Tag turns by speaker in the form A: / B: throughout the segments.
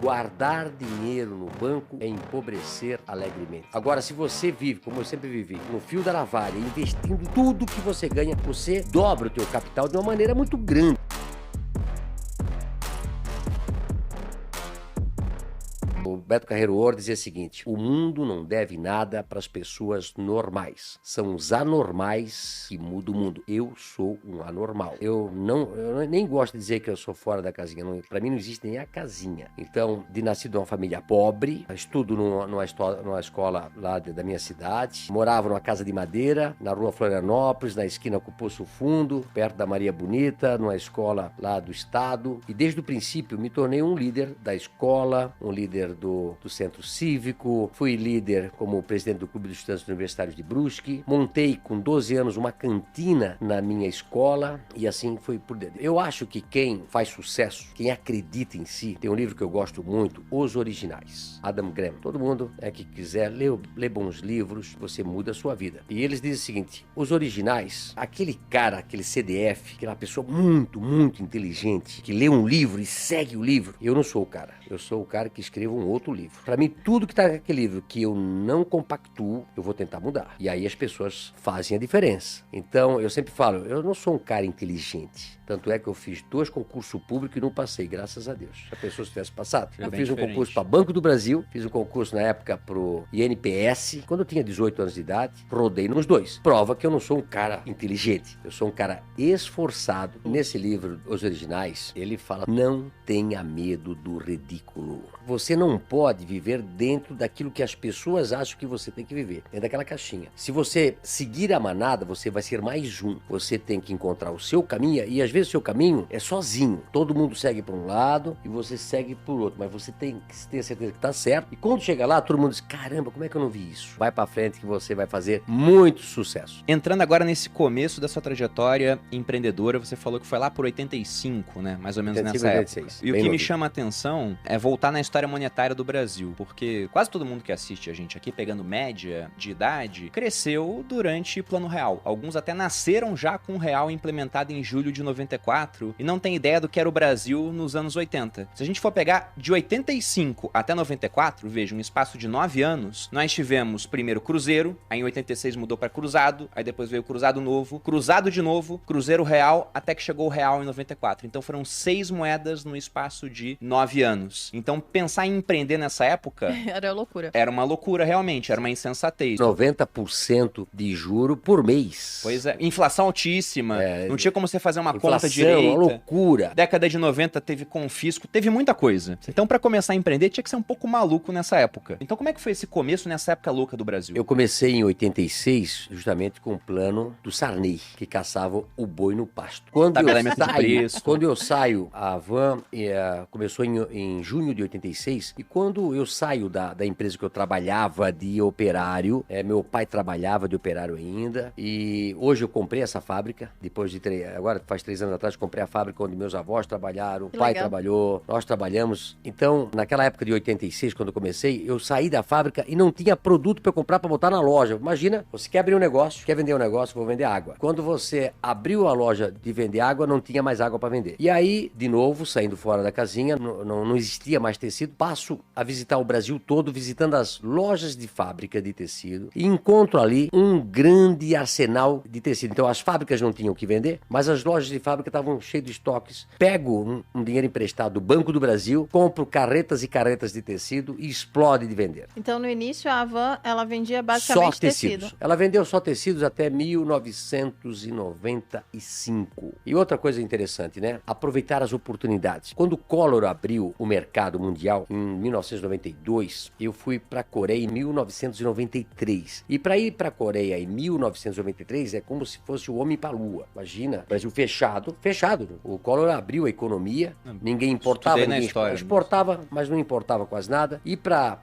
A: guardar dinheiro no banco é empobrecer alegremente. Agora, se você vive, como eu sempre vivi, no fio da navalha, investindo tudo que você ganha, você dobra o teu capital de uma maneira muito grande. O Beto Carreiro Ouro dizia o seguinte: o mundo não deve nada para as pessoas normais. São os anormais que mudam o mundo. Eu sou um anormal. Eu nem gosto de dizer que eu sou fora da casinha. Para mim não existe nem a casinha. Então, de nascido numa família pobre, estudo numa escola lá da minha cidade, morava numa casa de madeira, na rua Florianópolis, na esquina com o Poço Fundo, perto da Maria Bonita, numa escola lá do estado. E desde o princípio me tornei um líder da escola, um líder do centro cívico, fui líder como presidente do Clube dos Estudantes Universitários de Brusque, montei com 12 anos uma cantina na minha escola e assim foi por dentro. Eu acho que quem faz sucesso, quem acredita em si, tem um livro que eu gosto muito, Os Originais, Adam Grant. Todo mundo que quiser ler bons livros, você muda a sua vida. E eles dizem o seguinte: os originais, aquele cara, aquele CDF, aquela pessoa muito, muito inteligente, que lê um livro e segue o livro, eu não sou o cara. Eu sou o cara que escreve um outro livro. Para mim, tudo que está naquele livro que eu não compactuo, eu vou tentar mudar. E aí as pessoas fazem a diferença. Então, eu sempre falo, eu não sou um cara inteligente. Tanto é que eu fiz 2 concursos públicos e não passei, graças a Deus. Se a pessoa tivesse passado. Eu fiz um concurso para Banco do Brasil, fiz um concurso na época pro INPS, quando eu tinha 18 anos de idade, rodei nos 2. Prova que eu não sou um cara inteligente, eu sou um cara esforçado. Nesse livro, Os Originais, ele fala: não tenha medo do ridículo. Você não pode viver dentro daquilo que as pessoas acham que você tem que viver, dentro daquela caixinha. Se você seguir a manada, você vai ser mais um. Você tem que encontrar o seu caminho, e às vezes o seu caminho é sozinho. Todo mundo segue para um lado e você segue por outro, mas você tem que ter certeza que tá certo. E quando chega lá, todo mundo diz: caramba, como é que eu não vi isso? Vai para frente que você vai fazer muito sucesso.
B: Entrando agora nesse começo da sua trajetória empreendedora, você falou que foi lá por 85, né? Mais ou menos 85, nessa 86, época. E o que me chama a atenção é voltar na história monetária do Brasil, porque quase todo mundo que assiste a gente aqui, pegando média de idade, cresceu durante Plano Real. Alguns até nasceram já com o real implementado em julho de 94 e não tem ideia do que era o Brasil nos anos 80. Se a gente for pegar de 85 até 94, veja, um espaço de 9 anos, nós tivemos primeiro Cruzeiro, aí em 86 mudou para Cruzado, aí depois veio Cruzado Novo, Cruzado de novo, Cruzeiro Real, até que chegou o Real em 94. Então foram 6 moedas no espaço de 9 anos. Então pensar em empreender nessa época...
C: era loucura.
B: Era uma loucura, realmente, era uma insensatez.
A: 90% de juro por mês.
B: Pois é, inflação altíssima, não tinha como você fazer uma
A: inflação,
B: conta direita.
A: Uma loucura.
B: Década de 90 teve confisco, teve muita coisa. Então pra começar a empreender tinha que ser um pouco maluco nessa época. Então como é que foi esse começo nessa época louca do Brasil?
A: Eu comecei em 86 justamente com o plano do Sarney, que caçava o boi no pasto. Quando eu saio, a Van começou em junho de 86, e quando eu saio da empresa que eu trabalhava de operário, meu pai trabalhava de operário ainda, e hoje eu comprei essa fábrica, depois de agora faz 3 anos atrás, comprei a fábrica onde meus avós trabalharam, o pai trabalhou, nós trabalhamos. Então, naquela época de 86, quando eu comecei, eu saí da fábrica e não tinha produto para eu comprar para botar na loja. Imagina, você quer abrir um negócio, quer vender um negócio, vou vender água. Quando você abriu a loja de vender água, não tinha mais água para vender. E aí, de novo, saindo fora da casinha, não existia mais tecido, passo a visitar o Brasil todo, visitando as lojas de fábrica de tecido, e encontro ali um grande arsenal de tecido. Então, as fábricas não tinham o que vender, mas as lojas de fábrica estavam cheias de estoques. Pego um dinheiro emprestado do Banco do Brasil, compro carretas e carretas de tecido e explode de vender.
C: Então, no início, a Van, ela vendia basicamente
A: só tecido. Ela vendeu só tecidos até 1995. E outra coisa interessante, né? Aproveitar as oportunidades. Quando o Collor abriu o mercado mundial, em 1992, eu fui para a Coreia em 1993. E para ir para a Coreia em 1993 é como se fosse o homem para a lua. Imagina, Brasil fechado. O Collor abriu a economia, ninguém importava, ninguém exportava, mas não importava quase nada. Ir para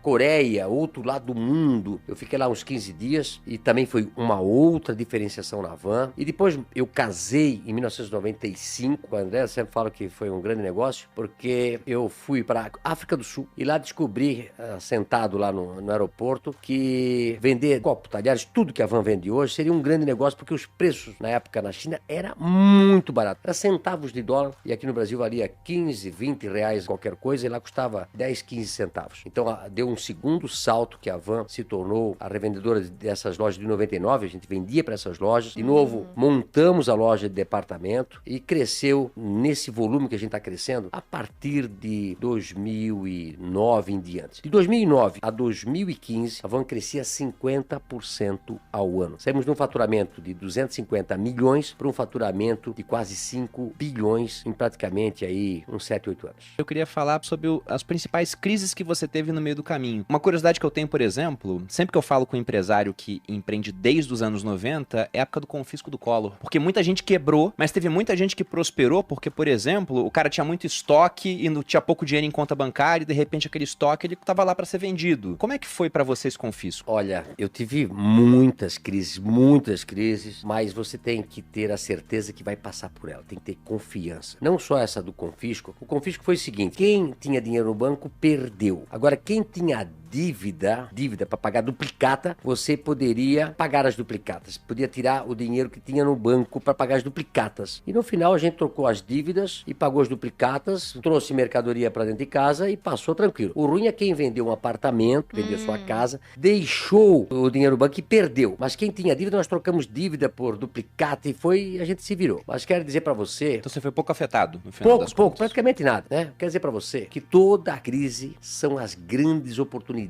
A: Coreia, outro lado do mundo, eu fiquei lá uns 15 dias e também foi uma outra diferenciação na Van. E depois eu casei em 1995 com a André, eu sempre falo que foi um grande negócio, porque eu fui para África África do Sul e lá descobri, sentado lá no aeroporto, que vender copo, talheres, tudo que a Havan vende hoje seria um grande negócio, porque os preços na época na China era muito barato. Era centavos de dólar e aqui no Brasil valia 15, 20 reais qualquer coisa e lá custava 10, 15 centavos. Então deu um segundo salto que a Havan se tornou a revendedora dessas lojas de 99, a gente vendia para essas lojas. De novo, montamos a loja de departamento e cresceu nesse volume que a gente está crescendo a partir de 2009 em diante. De 2009 a 2015, a Havan crescia 50% ao ano. Saímos de um faturamento de 250 milhões para um faturamento de quase 5 bilhões em praticamente aí uns 7, 8 anos.
B: Eu queria falar sobre as principais crises que você teve no meio do caminho. Uma curiosidade que eu tenho, por exemplo, sempre que eu falo com um empresário que empreende desde os anos 90, é a época do confisco do Collor. Porque muita gente quebrou, mas teve muita gente que prosperou porque, por exemplo, o cara tinha muito estoque e não tinha pouco dinheiro em conta bancária e de repente aquele estoque ele estava lá para ser vendido. Como é que foi para você esse confisco?
A: Olha, eu tive muitas crises, mas você tem que ter a certeza que vai passar por ela, tem que ter confiança. Não só essa do confisco. O confisco foi o seguinte: quem tinha dinheiro no banco perdeu. Agora, quem tinha dívida para pagar duplicata, você poderia pagar as duplicatas. Podia tirar o dinheiro que tinha no banco para pagar as duplicatas. E no final a gente trocou as dívidas e pagou as duplicatas, trouxe mercadoria para dentro de casa e passou tranquilo. O ruim é quem vendeu um apartamento, vendeu sua casa, deixou o dinheiro no banco e perdeu. Mas quem tinha dívida, nós trocamos dívida por duplicata e a gente se virou. Mas quero dizer para você...
B: Então você foi pouco afetado no final das contas.
A: Pouco, praticamente nada, né? Quero dizer para você que toda a crise são as grandes oportunidades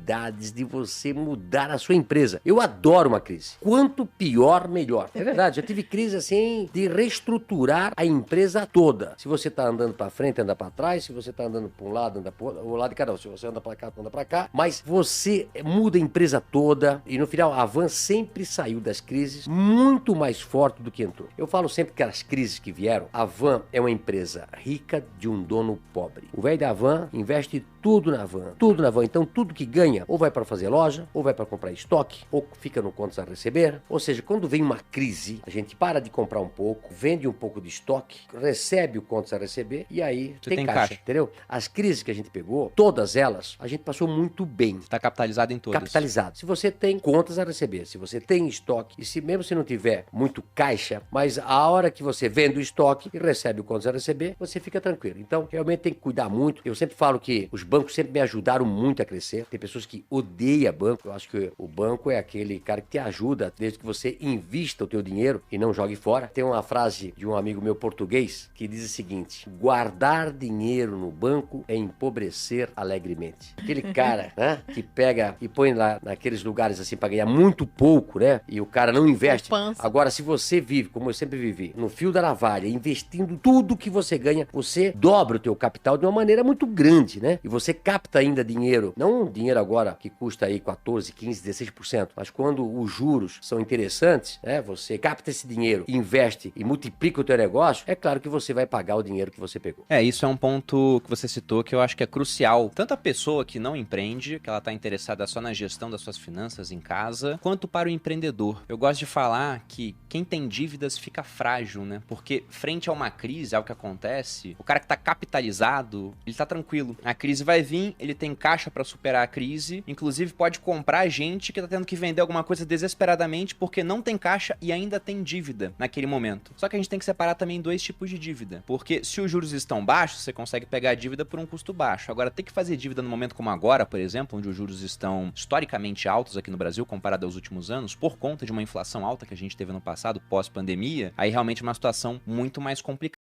A: de você mudar a sua empresa. Eu adoro uma crise. Quanto pior, melhor. É verdade, já tive crise assim de reestruturar a empresa toda. Se você tá andando para frente, anda para trás. Se você tá andando para um lado, anda para o lado de cada um. Se você anda para cá, anda para cá. Mas você muda a empresa toda e no final a Havan sempre saiu das crises muito mais forte do que entrou. Eu falo sempre que as crises que vieram, a Havan é uma empresa rica de um dono pobre. O velho da Havan investe tudo na Havan. Então tudo que ganha ou vai para fazer loja, ou vai para comprar estoque, ou fica no contas a receber. Ou seja, quando vem uma crise, a gente para de comprar um pouco, vende um pouco de estoque, recebe o contas a receber e aí tem caixa, entendeu? As crises que a gente pegou, todas elas, a gente passou muito bem.
B: Está capitalizado em todas.
A: Capitalizado. Se você tem contas a receber, se você tem estoque, e mesmo se não tiver muito caixa, mas a hora que você vende o estoque e recebe o contas a receber, você fica tranquilo. Então, realmente tem que cuidar muito. Eu sempre falo que os bancos sempre me ajudaram muito a crescer. Tem pessoas que odeiam banco. Eu acho que o banco é aquele cara que te ajuda desde que você invista o teu dinheiro e não jogue fora. Tem uma frase de um amigo meu português que diz o seguinte: guardar dinheiro no banco é empobrecer alegremente. Aquele cara, né, que pega e põe lá naqueles lugares assim para ganhar muito pouco, né, e o cara não investe. Agora, se você vive, como eu sempre vivi, no fio da navalha, investindo tudo que você ganha, você dobra o teu capital de uma maneira muito grande, né, e você capta ainda dinheiro, não um dinheiro agora que custa aí 14, 15, 16%, mas quando os juros são interessantes, né, você capta esse dinheiro, investe e multiplica o teu negócio, é claro que você vai pagar o dinheiro que você pegou.
B: Isso é um ponto que você citou que eu acho que é crucial. Tanto a pessoa que não empreende, que ela está interessada só na gestão das suas finanças em casa, quanto para o empreendedor. Eu gosto de falar que quem tem dívidas fica frágil, né? Porque frente a uma crise, algo que acontece, o cara que está capitalizado, ele está tranquilo. A crise vai vir, ele tem caixa para superar a crise, inclusive pode comprar gente que está tendo que vender alguma coisa desesperadamente porque não tem caixa e ainda tem dívida naquele momento. Só que a gente tem que separar também dois tipos de dívida, porque se os juros estão baixos, você consegue pegar a dívida por um custo baixo. Agora, ter que fazer dívida no momento como agora, por exemplo, onde os juros estão historicamente altos aqui no Brasil, comparado aos últimos anos, por conta de uma inflação alta que a gente teve no passado, pós-pandemia, aí realmente é uma situação muito mais complicada.